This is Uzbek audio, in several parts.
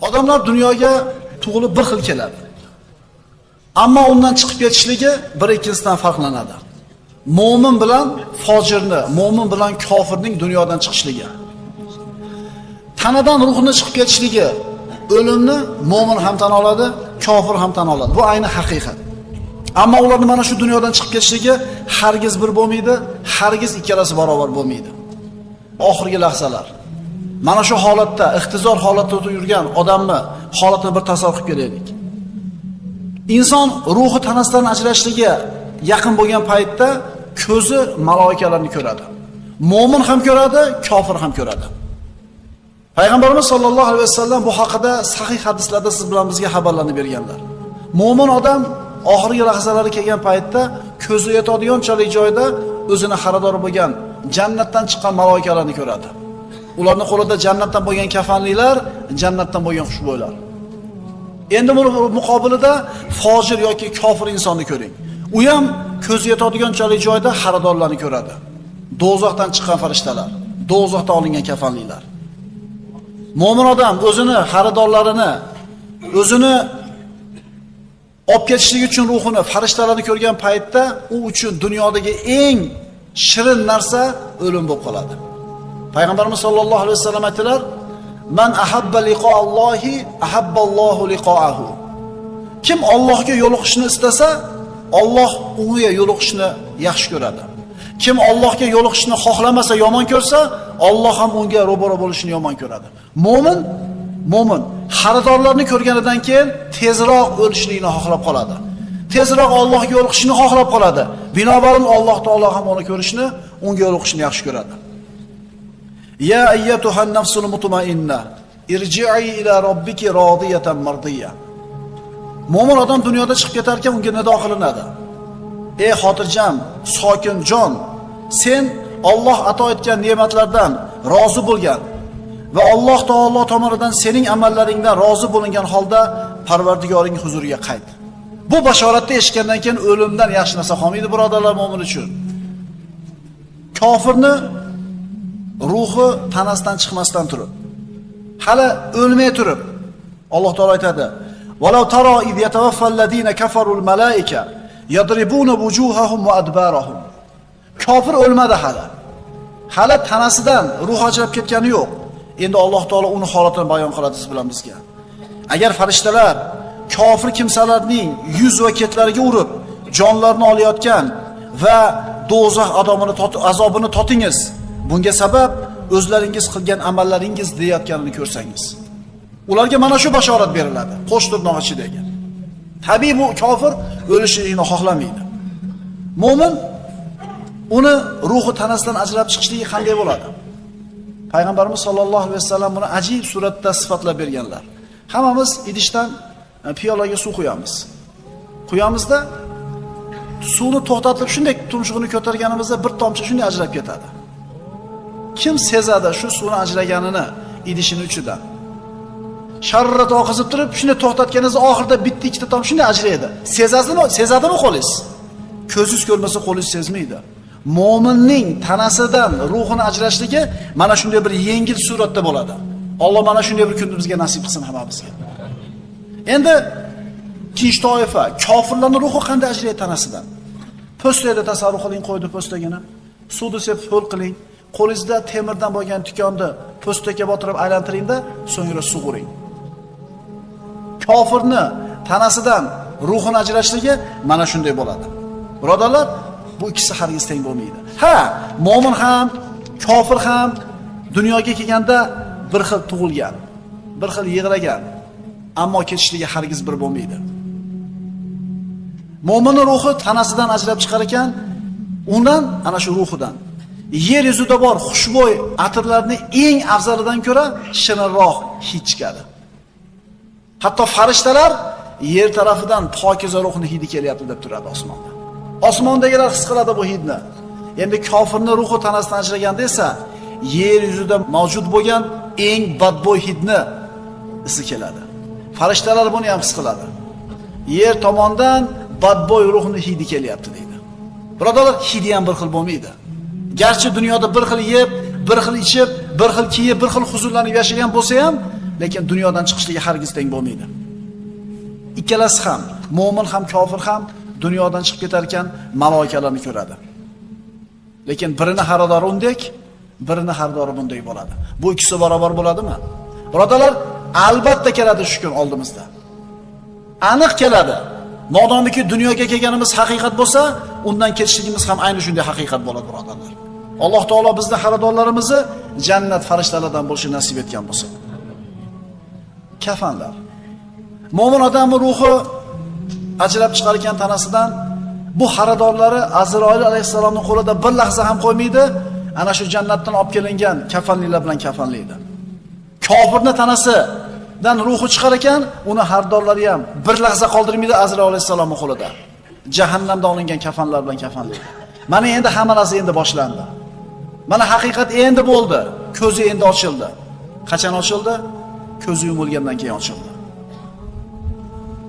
Odamlar dunyoga tug'ilib bir xil keladi. Ammo undan chiqib ketishligi bir ikkisidan farqlanadi. Mo'min bilan fojirni, mo'min bilan kofirning dunyodan chiqishligi. Tanadan ruhni chiqib ketishligi, o'limni mo'min ham tan oladi, kofir ham tan oladi. Bu ayni haqiqat. Ammo ularning mana shu dunyodan chiqib ketishligi hargiz bir bo'lmaydi, hargiz ikkalasi barobar bo'lmaydi. Oxirgi lahzalar. Mana shu holatda, ixtizor holatda yurgan odamni holatini bir tasavvur qilib ko'raylik. Inson ruhi tanasidan ajrashligiga yaqin bo'lgan paytda ko'zi maloikalarni ko'radi. Mo'min ham ko'radi, kofir ham ko'radi. Payg'ambarimiz sollallohu alayhi vasallam bu haqida sahih hadislarda siz bilan bizga xabarlarni berganlar. Mo'min odam oxirgi lahzalari kelgan paytda ko'zi yetadiganchalik joyda o'zini xaridor bo'lgan jannatdan chiqqan maloikalarni ko'radi. Ularning qo'lida jannatdan bo'lgan kafanliklar, jannatdan bo'lgan xushbo'ylar. Endi buni muqobilida fojir yoki kofir insonni ko'ring. U ham ko'zi yetadiganchalik joyda xaridorlarni ko'radi. Do'zaxdan chiqqan farishtalar, do'zaxda olingan kafanliklar. Mo'min odam o'zini xaridorlarini, o'zini olib ketishlik uchun ruhini, farishtalarni ko'rgan paytda u uchun dunyodagi eng shirin narsa o'lim bo'lib qoladi. Payg'ambarimiz sollallohu alayhi vasallam aytdilar: "Man ahabba liqa'allohi ahabballohu liqa'ahu." Kim Allohga yo'liqishni istasa, Alloh unga yo'liqishni yaxshi ko'radi. Kim Allohga yo'liqishni xohlamasa, yomon ko'rsa, Alloh ham unga ro'baro bo'lishni yomon ko'radi. Mo'min xaridorlarni ko'rganidan keyin tezroq o'lishlikni xohlab qoladi. Tezroq Allohga yo'liqishni xohlab qoladi. Binobarin Alloh taolo ham uni ko'rishni, unga yo'liqishni yaxshi ko'radi. Ya ayyatuhan nafsul mutmainna, irji'i ila robbiki radiyatan mardiyya. Mo'min odam dunyoda chiqib ketar ekan, unga nido qilinadi. Ey xotirjam, sokin jon, sen Alloh ato etgan ne'matlardan rozi bo'lgan va Alloh taolo tomonidan sening amallaringdan rozi bo'lingan holda Parvardigoring huzuriga qayt. Bu bashoratni eshitgandan keyin o'limdan yaxshi narsa qolmaydi, birodarlar, mo'min uchun. Kofirni ruhi tanasidan chiqmasdan turib, hali o'lmay turib, Alloh taolo aytadi: "Walau tara id yatawaffal ladina kafarul malaika yadribuna wujuhahum wa adbarahum." Kofir o'lmadi hali. Hali tanasidan ruh ajrab ketgani yo'q. Endi Alloh taolo uni holatini bayon qiladi siz bilan bizga. Agar farishtalar kofir kimsalarning yuz va ketlariga urib, jonlarini olayotgan va do'zax azobini totingiz, bunga sabab o'zlaringiz qilgan amallaringiz deyotganini ko'rsangiz, ularga mana shu bashorat beriladi. Qo'sh tirnoq ichidagi. Tabiiy bu kofir o'lishini xohlamaydi. Mo'min uni ruhi tanasidan ajrab chiqishligi qanday bo'ladi? Payg'ambarimiz sollallohu alayhi vasallam buni ajib suratda sifatlab berganlar. Hammamiz idishdan piyolaga suv quyamiz. Quyamizda suvni to'xtatib shunday tumshug'ini ko'targanimizda bir tomchi shunday ajrab ketadi. Kim sezadi shu suvni ajraganini idishining uchidan? Sharrat oqizib turib, shunday to'xtatganingizda oxirida bitta ikkita tomchi shunday ajraydi. Sezadimi qo'lingiz? Ko'zingiz ko'rmasa qo'lingiz sezmaydi. Mo'minning tanasidan ruhini ajrashligi mana shunday bir yengil suratda bo'ladi. Alloh mana shunday bir kunni bizga nasib qilsin hammamizga. Endi ikkinchi toifa, kofirlarning ruhi qanday ajraydi tanasidan? Po'stakda tasavvur qiling, qo'ydi po'stagini. Suvni sepib ho'l qiling. Qo'lingizda temirdan bo'lgan tikonni po'stakka botirib aylantiringda, so'ngra sug'uring. Kofirni tanasidan ruhini ajrashligi mana shunday bo'ladi. Birodarlar, bu ikkisi hargiz teng bo'lmaydi. Ha, mo'min ham, kofir ham dunyoga kelganda bir xil tug'ilgan, bir xil yig'lagan, ammo ketishligi hargiz bir bo'lmaydi. Mo'minning ruhi tanasidan ajrab chiqar ekan, undan ana shu ruhidan yer yuzida bor xushbo'y atirlarning eng afzalidan ko'ra shirinroq hid chiqadi. Hatto farishtalar yer tarafidan pokiza ruhning hidi kelyapti deb turadi osmonda. Osmondagilar his qiladi bu hidni. Endi kofirning ruhi tanasidan ajraganda esa yer yuzida mavjud bo'lgan eng badbo'y hidni isi keladi. Farishtalar buni ham his qiladi. Yer tomondan badbo'y ruhning hidi kelyapti deydi. Birodarlar, hidi ham bir xil bo'lmaydi. Garchi dunyoda bir xil yeb, bir xil ichib, bir xil kiyib, bir xil huzurlanib yashagan bo'lsa ham, lekin dunyodan chiqishligi hargiz teng bo'lmaydi. Ikkalasi ham, mu'min ham, kofir ham dunyodan chiqib ketar ekan, maloikalarni ko'radi. Lekin birini xaridori undek, birini xaridori bunday bo'ladi. Bu ikkisi barobar bo'ladimi? Birodalar, albatta keladi shu kun oldimizda. Aniq keladi. Modomiki dunyoga kelganimiz haqiqat bo'lsa, undan ketishligimiz ham ayni shunday haqiqat bo'ladi, birodarlar. Alloh taolo bizning xaridorlarimizni jannat farishtalaridan bo'lishini nasib etgan bo'lsin. Kafanlar. Mo'min odamning ruhi ajrab chiqar ekan tanasidan, bu xaridorlari Azroil alayhisalomning qo'lida bir lahza ham qo'ymaydi, ana shu jannatdan olib kelingan kafanlilar bilan kafanlaydi. Kofirni tanasidan ruhi chiqar ekan, uni xaridorlari ham bir lahza qoldirmaydi Azroil alayhisalomning qo'lida. Jahannamdan olingan kafanlar bilan kafanlaydi. Mana endi hamma narsa endi boshlandi. Mana haqiqat endi bo'ldi. Ko'zi endi ochildi. Qachon ochildi? Ko'zi yumilgandan keyin ochildi.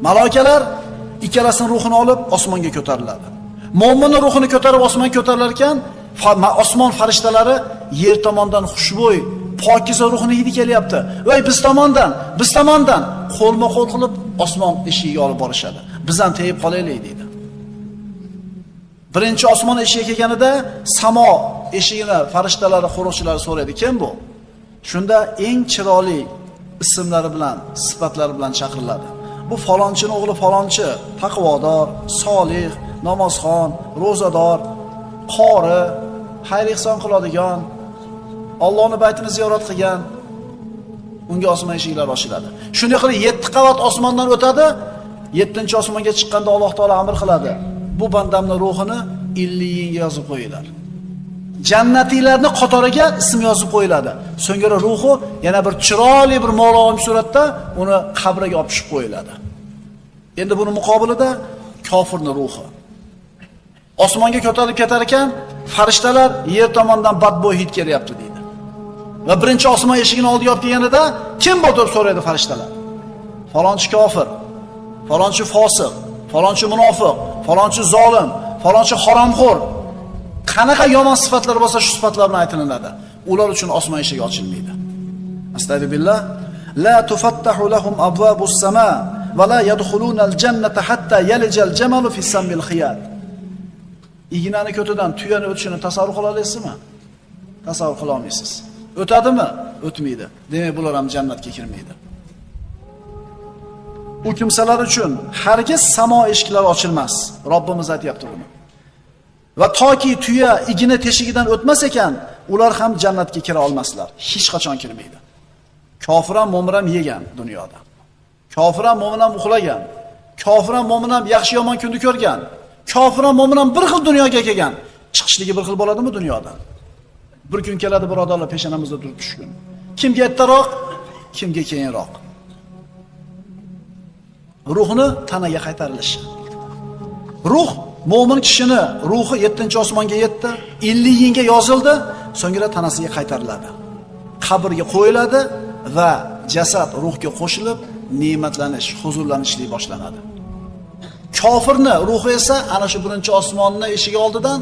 Maloikalar ikkalasining ruhini olib osmonga ko'tariladi. Mo'minning ruhini ko'tarib osmonga ko'tarilar ekan, osmon farishtalari yer tomondan xushbo'y, pokiza ruhini hidi kelyapti. Voy biz tomondan qo'lma-qo'l qilib osmon eshigiga olib borishadi. Biz ham tegib qolaylik deydi. Birinchi osmon eshigiga kelganida samo eshigini farishtalari, qo'riqchilari so'raydi, kim bu? Shunda eng chiroyli ismlari bilan, sifatlari bilan chaqiriladi. Bu falonchining o'g'li falonchi, taqvodor, solih, namozxon, ro'zador, qori, xayr ihson qiladigan, Allohning baytini ziyorat qilgan. Unga osmon eshiklari ochiladi. Shunday qilib 7 qavat osmondan o'tadi. 7-osmonga chiqqanda Alloh taolo amr qiladi. Bu bandamning ruhini illiyinga yozib qo'yinglar. Jannatiylarning qatoriga ism yozib qo'yiladi. So'ngra ruhi yana bir chiroyli bir ma'lum suratda uni qabriga olib tushib qo'yiladi. Endi buni muqobilida kofirning ruhi osmonga ko'tarilib ketar ekan, farishtalar yer tomondan badbo'y hid kelyapti deydi. Va birinchi osmon eshigini oldiga olib kelganida kim bu deb so'raydi farishtalar. Falonchi kofir, falonchi fosiq, falonchi munofiq, falonchi zolim, falonchi haromxo'r. Qanaqa yomon sifatlar bo'lsa shu sifatlar bilan aytilinadi. Ular uchun osmon eshigi ochilmaydi. Astagfirullah. La tufattahu lahum abwabus sama va la yadkhuluna al-jannata hatta yalijal jamalu fi sambil khiyat. Ignani ko'tidan tuyani o'tishini tasavvur qila olasizmi? Tasavvur qila olmaysiz. O'tadimi? O'tmaydi. Demak, bular ham jannatga kirmaydi. Bu kimsalar uchun hargiz samo eshiklari ochilmas. Robbimiz aytayapti buni. Va toki tuya igna teshigidan o'tmas ekan, ular ham jannatga kira olmaslar. Hech qachon kirmaydi. Kofir ham mo'min ham yegan dunyoda. Kofir ham mo'min ham uxlagan. Kofir ham mo'min ham yaxshi yomon kunni ko'rgan. Kofir ham mo'min ham bir xil dunyoga kelgan. Chiqishligi bir xil bo'ladimi dunyodan? Bir kun keladi birodarlar, peshonamizda turib tushgun. Kimga ertaroq, kimga keyinroq. Ruhni tanaga qaytarilishi. Ruh mo'min kishini ruhi 7-osmonga yetdi, 50-yinga yozildi, so'ngra tanasiga qaytariladi. Qabrga qo'yiladi va jasad ruhga qo'shilib ne'matlanish, huzurlanishlik boshlanadi. Kofirni ruhi esa ana shu birinchi osmonni eshigi oldidan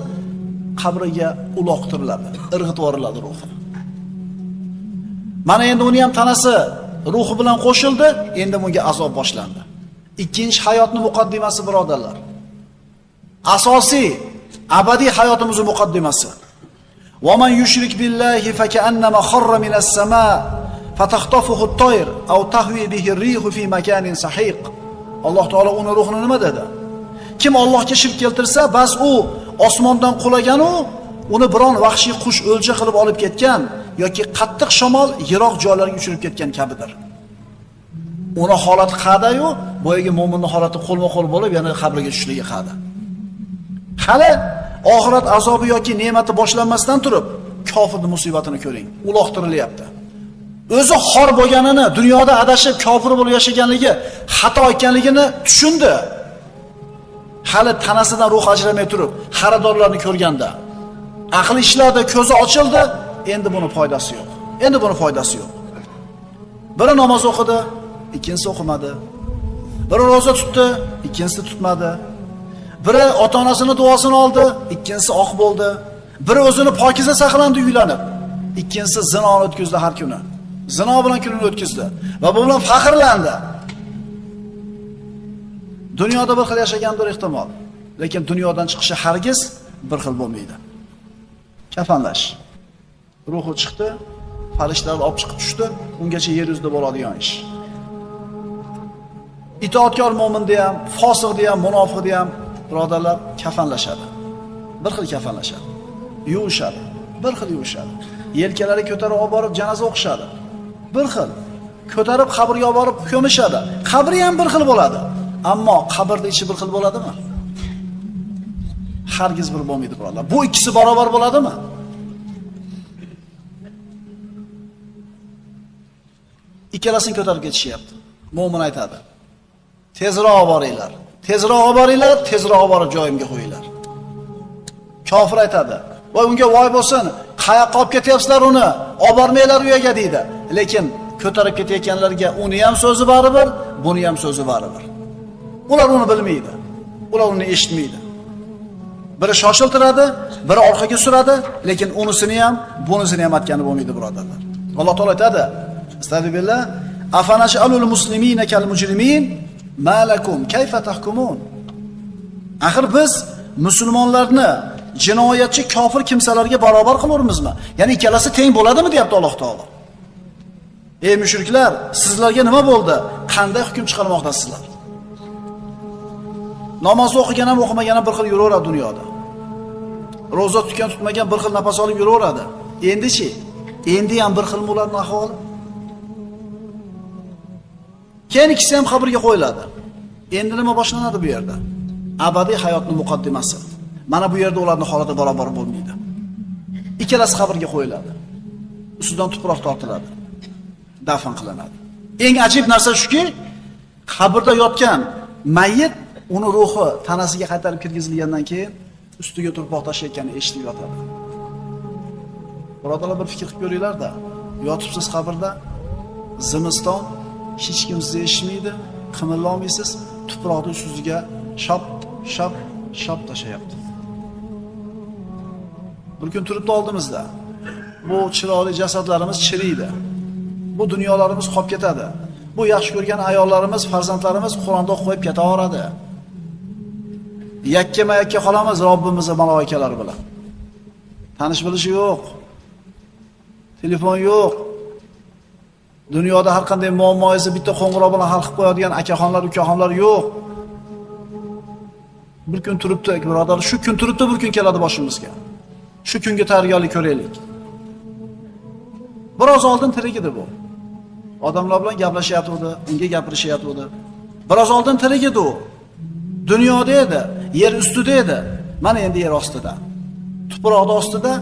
qabriga uloqtiriladi, irg'itib yuboriladi ruhi. Mana endi uni ham tanasi ruhi bilan qo'shildi, endi bunga azob boshlandi. Ikkinchi hayotning muqaddimasi birodarlar. Asosiy abadiy hayotimizning muqaddimasi. Va man yushrik billahi fa ka'annama kharra minas samaa fatakhtafuhu at-tayr aw tahwi bihi ar-rihu fi makanin sahiq. Alloh taolo uni ruhini nima dedi? Kim Allohga shirk keltirsa, bas u osmondan qulagan uni biron vahshiy qush o'lja qilib olib ketgan yoki qattiq shamol yiroq joylarga uchirib ketgan kabidir. Uni holati qadayu, boyagi mo'minning holati qo'lma-qo'l bo'lib, yana qabrga tushishligi qada. Hali oxirat azobi yoki ne'mati boshlanmasdan turib, kofirning musibatini ko'ring. Uloqtirilyapti. O'zi xor bo'lganini, dunyoda adashib kofir bo'lib yashaganligi, xato ekanligini tushundi. Hali tanasidan ruh ajramay turib, xaridorlarni ko'rganda, aqli ishladi, ko'zi ochildi, endi buni foydasi yo'q. Endi buni foydasi yo'q. Biri namoz o'qidi, ikkinchisi o'qimadi. Biri roza tutdi, ikkinchisi tutmadi. Biri ota-onasining duosini oldi, ikkinchisi oq bo'ldi. Biri o'zini pokiza saqlandi uylanib, ikkinchisi zinoni o'tkazdi har kuni. Zino bilan kunini o'tkazdi va bu bilan faxrlandi. Dunyoda bir xil yashagandir ehtimol, lekin dunyodan chiqishi hargiz bir xil bo'lmaydi. Kafanlash. Ruhi chiqdi, farishtalar olib chiqib tushdi, ungacha yer yuzida bo'ladigan ish. Itoatkor mo'minda ham, fosiqda ham, munofiqda ham birodarlar kafanlashadi. Bir xil kafanlashadi. Yuvishadi, bir xil yuvishadi. Yelkalari ko'tarib olib borib janoza o'qishadi. Bir xil. Ko'tarib qabrga olib borib ko'mishadi. Qabri ham bir xil bo'ladi. Ammo qabrda ichi bir xil bo'ladimi? Hargiz bir bo'lmaydi birodarlar. Bu ikkisi barobar bo'ladimi? Ikkalasini ko'tarib ketishyapti. Mo'min aytadi: "Tezroq boringlar. Tezroq boringlar, tezroq borib joyimga qo'yinglar." Kofir aytadi: "Voy unga voy bo'lsin, qayoqqa olib ketyapsizlar uni? Olib bormanglar uyaga" deydi. Lekin ko'tarib ketayotganlarga uni ham so'zi baribir, buni ham so'zi baribir. Ular uni bilmaydi. Ular uni eshitmaydi. Biri shoshiltiradi, biri orqaga suradi, lekin unisini ham, bunisini ham aytgani bo'lmaydi birodarlar. Alloh taolo aytadi: "Astagfirullah, afanaj'alul muslimina kal mujrimin, ma lakum kayfa tahkumun?" Axir biz musulmonlarni jinoyatchi kofir kimsalarga barobar qilavermizmi? Ya'ni ikkalasi teng bo'ladimi deyapti Alloh taolo. Ey mushriklar, sizlarga nima bo'ldi? Qanday hukm chiqarmoqdasizlar? Namoz o'qigan ham, o'qimagan ham bir xil yuraveradi dunyoda. Roza tutgan, tutmagan bir xil nafas olib yuraveradi. Endi-chi? Endi ham bir xil ularning ahvoli. Keyin ikkisi ham qabrga qo'yiladi. Endi nima boshlanadi bu yerda? Abadiy hayotning muqaddimasi. Mana bu yerda ularning holati barobar bo'lmaydi. Ikkalasi qabrga qo'yiladi. Ustidan tuproq tortiladi. Dafn qilinadi. Eng ajib narsa shuki, qabrda yotgan mayyit uni ruhi tanasiga qaytarib kirgizilgandan keyin ustiga tuproq tashlayotganini eshitib yotadi. Birodarlar, bir fikr qilib ko'ringlar-da. Yotibsiz qabrda, zimiston, hech kim sizni eshitmaydi, qimirlolmaysiz, tuproqni ustiga shop tashlayapti. Bir kun turibdi oldimizda. Bu chiroyli jasadlarimiz chiriydi. Bu dunyolarimiz qolib ketadi. Bu yaxshi ko'rgan ayollarimiz, farzandlarimiz Qur'onda o'qib qo'yib ketaveradi. Yakkama-yakka qolamiz Robbimizning maloikalari bilan. Tanish bilishi yo'q. Telefon yo'q. Dunyoda har qanday muammoingizni bitta qo'ng'iroq bilan hal qilib qo'yadigan akaxonlar, ukaxonlar yo'q. Bir kun turibdi, birodar, shu kun turibdi, bir kun keladi boshimizga. Shu kunga tayyorgarlik ko'raylik. Biroz oldin tirik edi bu. Odamlar bilan gaplashyapti, unga gapirishyapti. Biroz oldin tirik edi u. Dunyoda edi, yer ustida edi. Mana endi yer ostida. Tuproqda ostida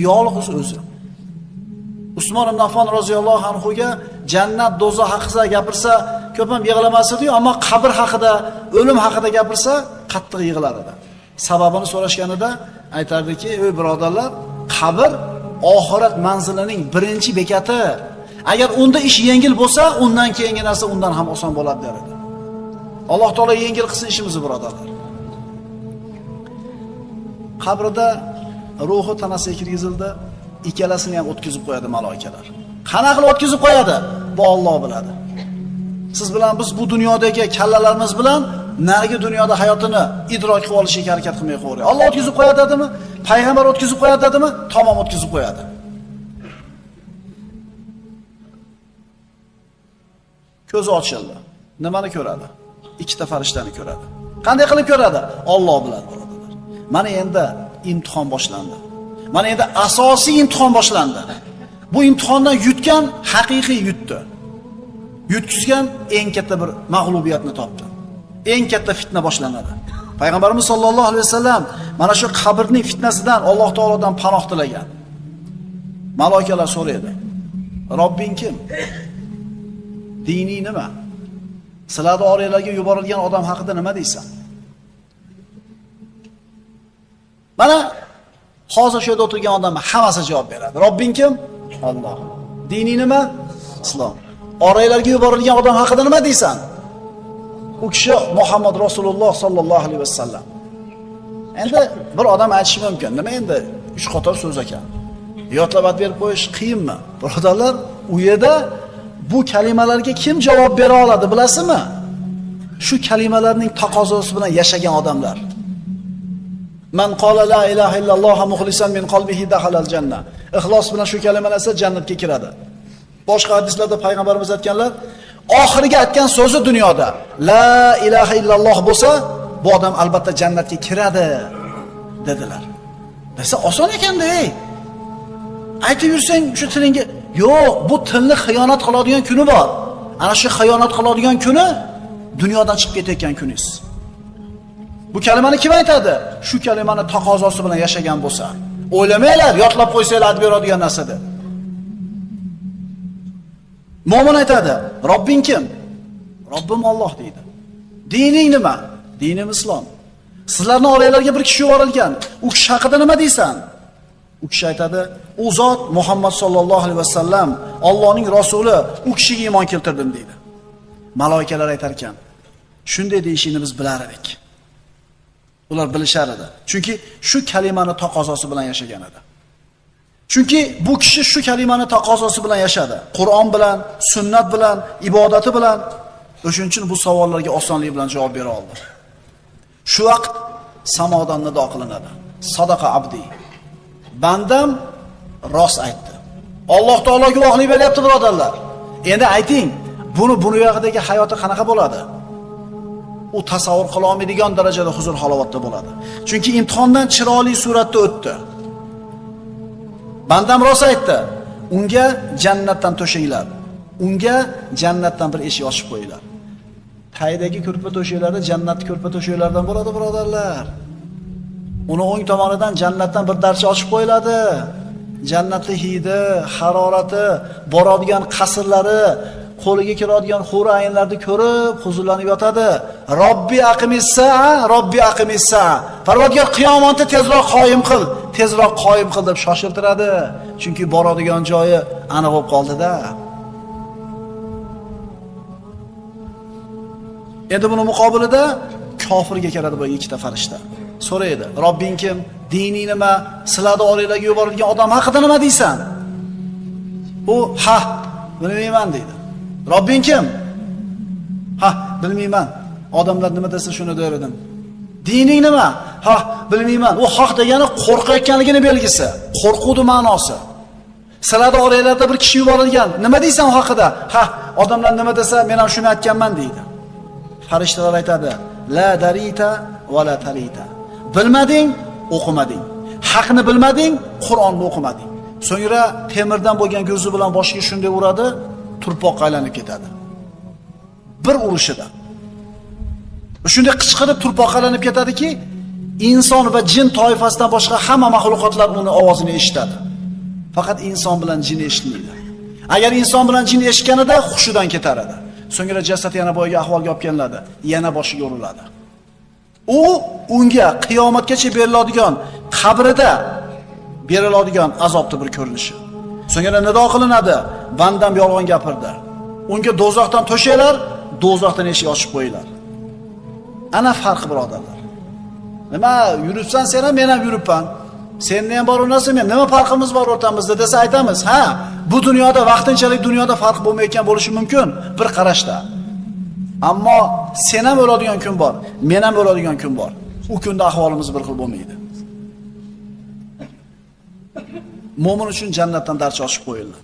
yolg'iz o'zi. Usmon ibn Affon roziyallohu anhuga jannat, do'zax haqida gapirsa, ko'p ham yig'lamas edi-yu, ammo qabr haqida, o'lim haqida gapirsa, qattiq yig'lar edi. Sababini so'rashganida aytardiki: "Ey birodarlar, qabr oxirat manzilining birinchi bekati. Agar unda ish yengil bo'lsa, undan keyingi narsa undan ham oson bo'ladi" der edi. Alloh taolo yengil qilsin ishimizni birodarlar. Qabrda ruhi tanasiga kirgizildi, ikkalasini ham o'tkazib qo'yadi maloikalar. Qanaqa qilib o'tkazib qo'yadi? Bu Alloh biladi. Siz bilan biz bu dunyodagi kallalarimiz bilan narigi dunyoda hayotini idrok qilib olishga harakat qilmay qo'yadi. Alloh o'tkazib qo'yadi dedimi? Payg'ambar o'tkazib qo'yadi dedimi? Tamom o'tkazib qo'yadi. Ko'zi ochildi. Nimani ko'radi? Ikkita farishtani ko'radi. Qanday qilib ko'radi? Alloh biladi birodarlar. Mana endi imtihon boshlandi. Mana endi asosiy imtihon boshlandi. Bu imtihondan yutgan haqiqiy yutdi. Yutkizgan eng katta bir mag'lubiyatni topdi. Eng katta fitna boshlanadi. Payg'ambarimiz sollallohu alayhi vasallam mana shu qabrning fitnasidan Alloh taolodan panoh tilagan. Maloikalar so'raydi: "Robbing kim? Dini nima? Sizlarning oranglarga yuborilgan odam haqida nima deysan?" Mana hozir shu yerda o'tirgan odam hammasi javob beradi. Robbing kim? Alloh. Dini nima? Islom. Oranglarga yuborilgan odam haqida nima deysan? U kishi Muhammad Rasululloh sallallohu alayhi vasallam. Endi bir odam aytishi mumkin, nima endi 3 qator so'z ekan. Yodlab berib qo'yish qiyinmi? Birodarlar, u yerda bu kalimalarga kim javob bera oladi bilasizmi? Shu kalimalarning taqozosi bilan yashagan odamlar. Man qala la ilaha illalloh muxlisan min qalbihi dahalal janna. Ixlos bilan shu kalimani aytsa jannatga kiradi. Boshqa hadislarda payg'ambarimiz aytganlar, oxiriga aytgan so'zi dunyoda la ilaha illalloh bo'lsa, bu odam albatta jannatga kiradi dedilar. Desa oson ekanda, ey. Aytib yursang shu tilingga, yo'q, bu tilni xiyonat qiladigan kuni bor. Ana shu xiyonat qiladigan kuni dunyodan chiqib ketayotgan kuningiz. Bu kalimani kim aytadi? Shu kalimani taqozosi bilan yashagan bo'lsa. O'ylamanglar, yodlab qo'ysanglar aytib beradigan narsada. Mo'min aytadi, Robbing kim? Robbim Alloh deydi. Dining nima? Dinim islom. Sizlarning oranglarga bir kishi yuborilgan. U kishi haqida nima deysan? U kishi aytadi, u zot Muhammad sallallohu alayhi vasallam, Allohning rasuli, u kishiga iymon keltirdim deydi. Maloikalar aytar ekan, shunday deyishini biz bilar edik. Ular bilishar edi. Chunki shu kalimani taqozosi bilan yashagan edi. Chunki bu kishi shu kalimani taqozosi bilan yashadi. Qur'on bilan, sunnat bilan, ibodati bilan. O'shuning uchun bu savollarga osonlik bilan javob bera oldi. Shu vaqt samodan nido qilinadi. Sadaqa abdi. Bandam rost aytdi. Alloh taolo guvohlik beryapti, birodarlar. Endi ayting, buni yoqdagi hayoti qanaqa bo'ladi? U tasavvur qila olmaydigan darajada huzur halovatda bo'ladi. Chunki imtihondan chiroyli suratda o'tdi. Bandam rost aytdi. Unga jannatdan to'shanglar. Unga jannatdan bir eshik ochib qo'yinglar. Taydagi ko'rpa to'shaklari jannat ko'rpa to'shaklaridan bo'ladi, birodarlar. Uni o'ng tomonidan jannatdan bir darcha ochib qo'yiladi. Jannatning hidi, harorati, boradigan qasrlari, qo'liga kiradigan hur ayinlarni ko'rib, huzurlanib yotadi. Robbi aqimissa, Robbi aqimissa. Parvardigor qiyomatni tezroq qoyim qil, tezroq qoyim qil deb shoshirtiradi. Chunki boradigan joyi aniq bo'lib qoldi-da. Endi buni muqobilida kofirga keladi bu ikkita farishta. So'raydi, Robbing kim? Dining nima? Sizlarni oranglarga yuborilgan odam haqida nima deysan? U, ha, bilmayman deydi. Robbing kim? Ha, bilmayman. Odamlar nima desa shuni der edim. Dining nima? Ha, bilmayman. U haq degani qo'rqayotganligini belgisi. Qo'rquvning ma'nosi. Sizlarni oranglarda bir kishi yuborilgan. Nima deysan u haqida? Ha, odamlar nima desa men ham shuni aytganman deydi. Farishtalar aytadi, la darita va la tarita. Bilmading, o'qimading. Haqni bilmading, Qur'onni o'qimading. So'ngra temirdan bo'lgan ko'zi bilan boshiga shunday uradi, turpoqqa aylanib ketadi. Bir urishida. Shunday qichqirib turpoqqa aylanib ketadiki, inson va jin toifasidan boshqa hamma mahluqotlar uni ovozini eshitadi. Faqat inson bilan jin eshitmaydi. Agar inson bilan jin eshitganida hushidan ketar edi. So'ngra jasad yana boyga ahvolga olib kelinadi, yana boshiga uriladi. U unga qiyomatgacha beriladigan, qabrida beriladigan azobning bir ko'rinishi. So'ngra nido qilinadi, bandam yolg'on gapirdi. Unga dozoqdan to'shaylar, dozoqdan eshik ochib qo'yinglar. Ana farq, birodarlar. Nima yuribsan sen ham, men ham yuribman. Senni ham bor unasi, men nima farqimiz bor o'rtamizda desa aytamiz. Ha, bu dunyoda vaqtinchalik dunyoda farq bo'lmayotgan bo'lishi mumkin bir qarashda. Ammo sen ham o'ladigan kun bor, men ham o'ladigan kun bor. U kunda ahvolimiz bir xil bo'lmaydi. Mo'min uchun jannatdan darcha ochib qo'yildi.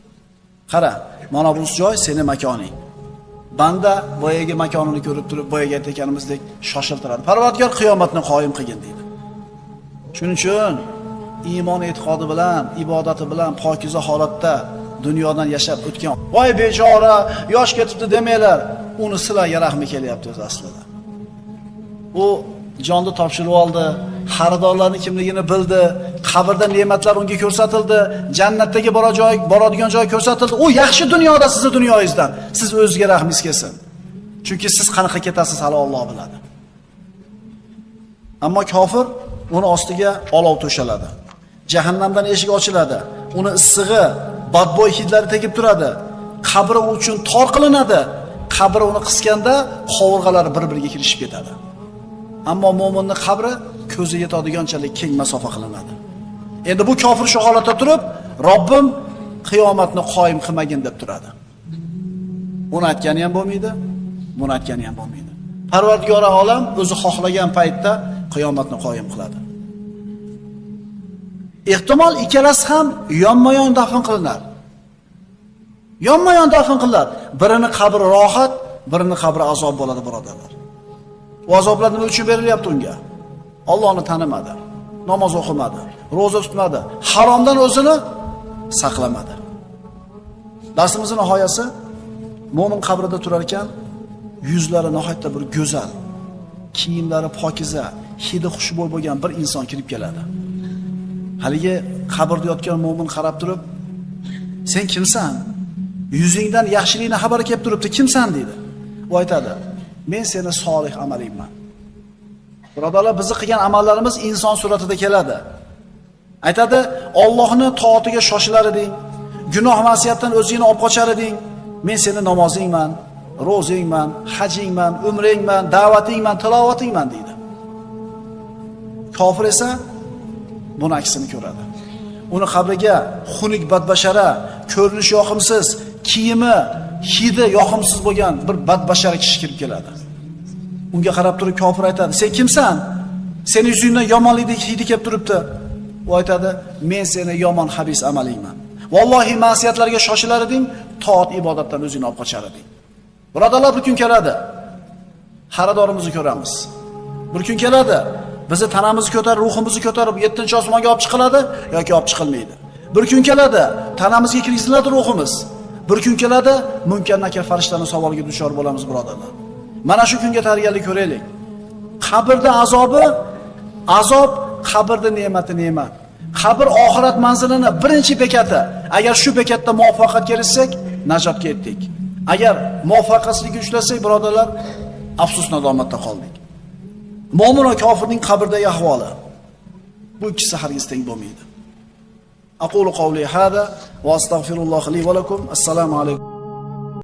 Qara, mana bu joy seni makoning. Banda boyaga makonini ko'rib turib, boyaga aytganimizdek shoshiltiradi. Parvardigor qiyomatni qoyim qilgin deydi. Shuning uchun iymon e'tiqodi bilan, ibodati bilan pokiza holatda dunyodan yashab o'tgan. Voy bechora, yosh ketibdi demanglar. Uni sizlarga rahmi kelyapti o'z aslida. U jonni topshirib oldi, xaridorlarning kimligini bildi, qabrda ne'matlar unga ko'rsatildi, jannatdagi boradigan joy ko'rsatildi. U yaxshi dunyoda sizning dunyoyingizdan. Siz o'zingizga rahmingiz kelsin. Chunki siz qanaqa ketasiz hali Alloh biladi. Ammo kofir uni ostiga olov to'shaladi. Jahannamdan eshik ochiladi. Uni issig'i, badbo'y hidlari tegib turadi. Qabri uchun tor qilinadi. Qabri uni qisganda qovurg'alari bir-biriga kirishib ketadi. Ammo mo'minning qabri ko'zi yetadiganchalik keng masofa qilinadi. Endi bu kofir shu holatda turib, Robbim qiyomatni qoyim qilmagin deb turadi. Uni aytgani ham bo'lmaydi, buni aytgani ham bo'lmaydi. Parvardigor olam o'zi xohlagan paytda qiyomatni qoyim qiladi. Ehtimol ikkalasi ham yonma-yon dafn qilinar. Yonma-yon dafn qiladi. Birini qabri rohat, birini qabri azob bo'ladi, birodarlar. Bu azoblar nima uchun berilyapti unga? Allohni tanimadi, namoz o'qimadi, roza tutmadi, haromdan o'zini saqlamadi. Darsimizning nihoyasi, mo'min qabrida turar ekan, yuzlari nihoyatda bir go'zal, kiyimlari pokiza, hidi xushbo'y bo'lgan bir inson kirib keladi. Haligi qabrda yotgan mo'min qarab turib, "Sen kimsan? Yuzingdan yaxshilikni xabari kelib turibdi, kimsan?" deydi. U aytadi, "Men seni solih amalingman." Birodarlar, bizni qilgan amallarimiz inson suratida keladi. Aytadi, "Allohning toatiga shoshilar eding, gunoh ma'siyatdan o'zingni olib qochar eding. Men seni namozingman, ro'zingman, hajingman, umringman, da'vatingman, tilovatingman" deydi. Kofir esa buni aksini ko'radi. Uni qabriga xunuk badbashara, ko'rinishi yoqimsiz, kiyimi, hidi yoqimsiz bo'lgan bir badbashara kishi kirib keladi. Unga qarab turib kofir aytadi, "Sen kimsan? Seni yuzingdan yomonlik hidi kelib turibdi." U aytadi, "Men seni yomon habis amalingman. Vallohi ma'siyatlarga shoshilar eding, toat ibodatdan o'zingni olib qochar eding." Birodarlar, bir kun keladi. Xaridorimizni ko'ramiz. Bir kun keladi. Bizni tanamizni ko'tarib, ruhimizni ko'tarib 7-chi osmonga olib chiqiladi yoki olib chiqilmaydi. Bir kun keladi, tanamizga kirgiziladi ruhimiz. Bir kun keladi, munkar nakir farishtaning savoliga duchor bo'lamiz, birodarlar. Mana shu kunga tayyorgarlik ko'raylik. Qabrda azobi, azob, qabrda ne'mati ne'mat. Qabr oxirat manzilini birinchi bekati. Agar shu bekatda muvaffaqiyatga erishsak, najotga yetdik. Agar muvaffaqiyatsizlikka uchrasak, birodarlar, afsus nadomatda qoldik. Mo'min va kofirning qabrdagi ahvoli bu ikkisi hargiz teng bo'lmaydi. Aqulu qawli hada va astagfirulloh li va lakum. Assalomu alaykum.